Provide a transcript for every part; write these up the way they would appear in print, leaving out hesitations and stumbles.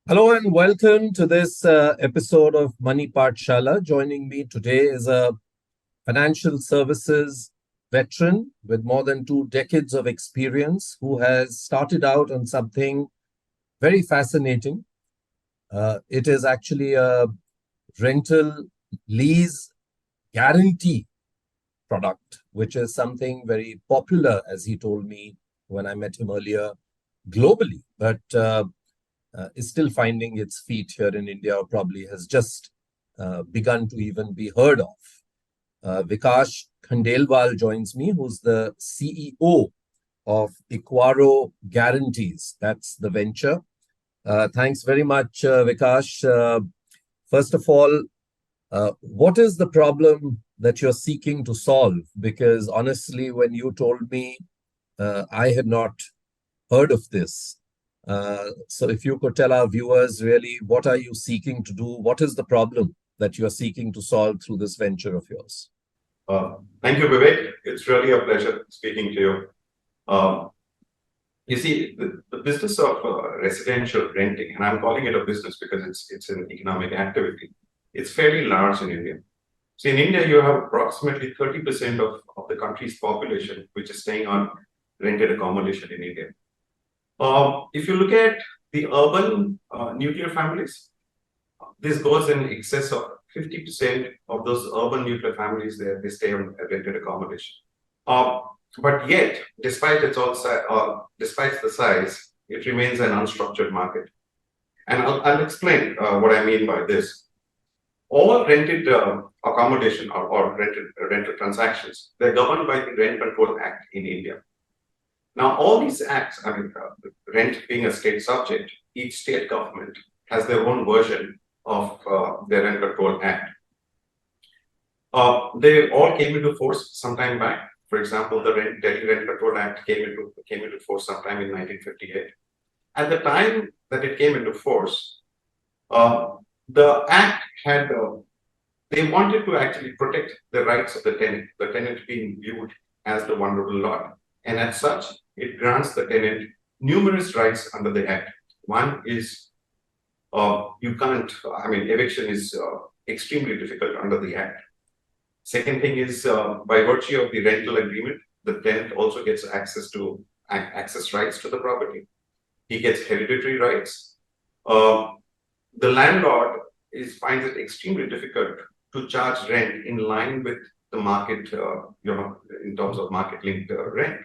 Hello and welcome to this episode of Money Paathshaala. Joining me today is a financial services veteran with more than 2 decades of experience who has started out on something very fascinating. It is actually a rental lease guarantee product, which is something very popular, as he told me when I met him earlier, globally. But is still finding its feet here in India, or probably has just begun to even be heard of. Vikash Khandelwal joins me, who's the CEO of Eqaro Guarantees. That's the venture. Thanks very much, Vikash. First of all, what is the problem that you're seeking to solve? Because honestly, when you told me, I had not heard of this. So if you could tell our viewers really, what are you seeking to do? What is the problem that you are seeking to solve through this venture of yours? Thank you, Vivek. It's really a pleasure speaking to you. You see, the business of residential renting, and I'm calling it a business because it's an economic activity, it's fairly large in India. So in India, you have approximately 30% of the country's population, which is staying on rented accommodation in India. If you look at the urban nuclear families, this goes in excess of 50% of those urban nuclear families there, they stay on rented accommodation. But yet, despite despite the size, it remains an unstructured market. And I'll explain what I mean by this. All rented accommodation or rental transactions, they're governed by the Rent Control Act in India. Now, all these acts, rent being a state subject, each state government has their own version of their Rent Control Act. They all came into force some time back. For example, the Delhi Rent Control Act came into force sometime in 1958. At the time that it came into force, the act had they wanted to actually protect the rights of the tenant being viewed as the vulnerable lot, and as such, it grants the tenant numerous rights under the act. One is you can't. Eviction is extremely difficult under the act. Second thing is, by virtue of the rental agreement, the tenant also gets access rights to the property. He gets hereditary rights. The landlord finds it extremely difficult to charge rent in line with the market, in terms of market-linked rent.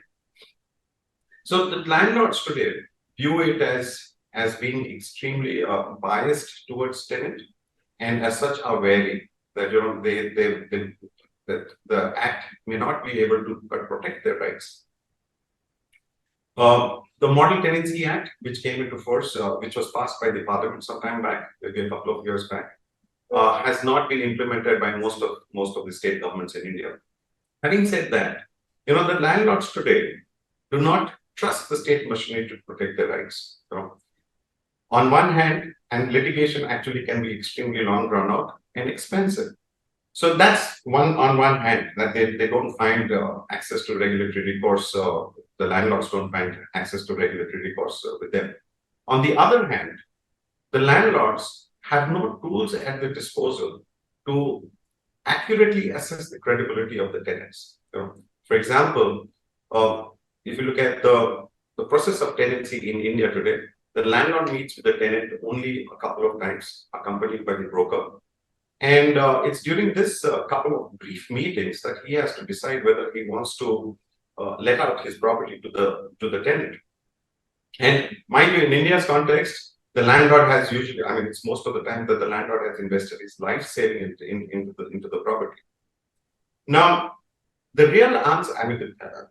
So the landlords today view it as being extremely biased towards tenant, and as such are wary that that the act may not be able to protect their rights. The Model Tenancy Act, which came into force, which was passed by the Parliament some time back, maybe a couple of years back, has not been implemented by most of the state governments in India. Having said that, the landlords today do not trust the state machinery to protect their rights. On one hand, and litigation actually can be extremely long, drawn out, and expensive. So that's on one hand, that they don't find access to regulatory recourse. The landlords don't find access to regulatory recourse with them. On the other hand, the landlords have no tools at their disposal to accurately assess the credibility of the tenants. For example, if you look at the process of tenancy in India today, the landlord meets with the tenant only a couple of times, accompanied by the broker. And it's during this couple of brief meetings that he has to decide whether he wants to let out his property to the tenant. And mind you, in India's context, the landlord has usually, it's most of the time that the landlord has invested his life saving into the property. Now, the real answer,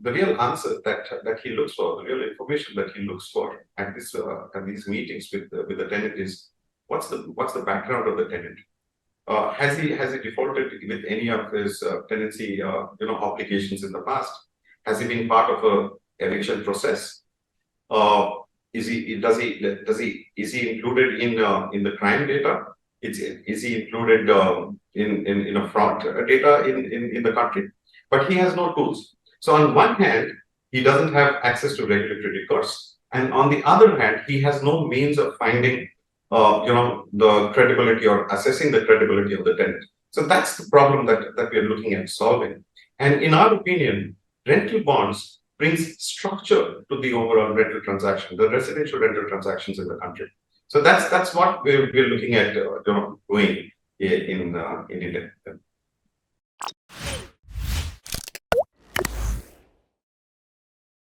the real answer that he looks for, the real information that he looks for at these meetings with the tenant is what's the background of the tenant. Has he defaulted with any of his tenancy obligations in the past? Has he been part of a eviction process? Is he included in the crime data? Is he included in a fraud data in the country? But he has no tools. So on one hand, he doesn't have access to regulatory recourse, and on the other hand, he has no means of finding the credibility or assessing the credibility of the tenant. So that's the problem that we are looking at solving. And in our opinion, rental bonds brings structure to the overall rental transaction, the residential rental transactions in the country. So that's what we're looking at doing in India.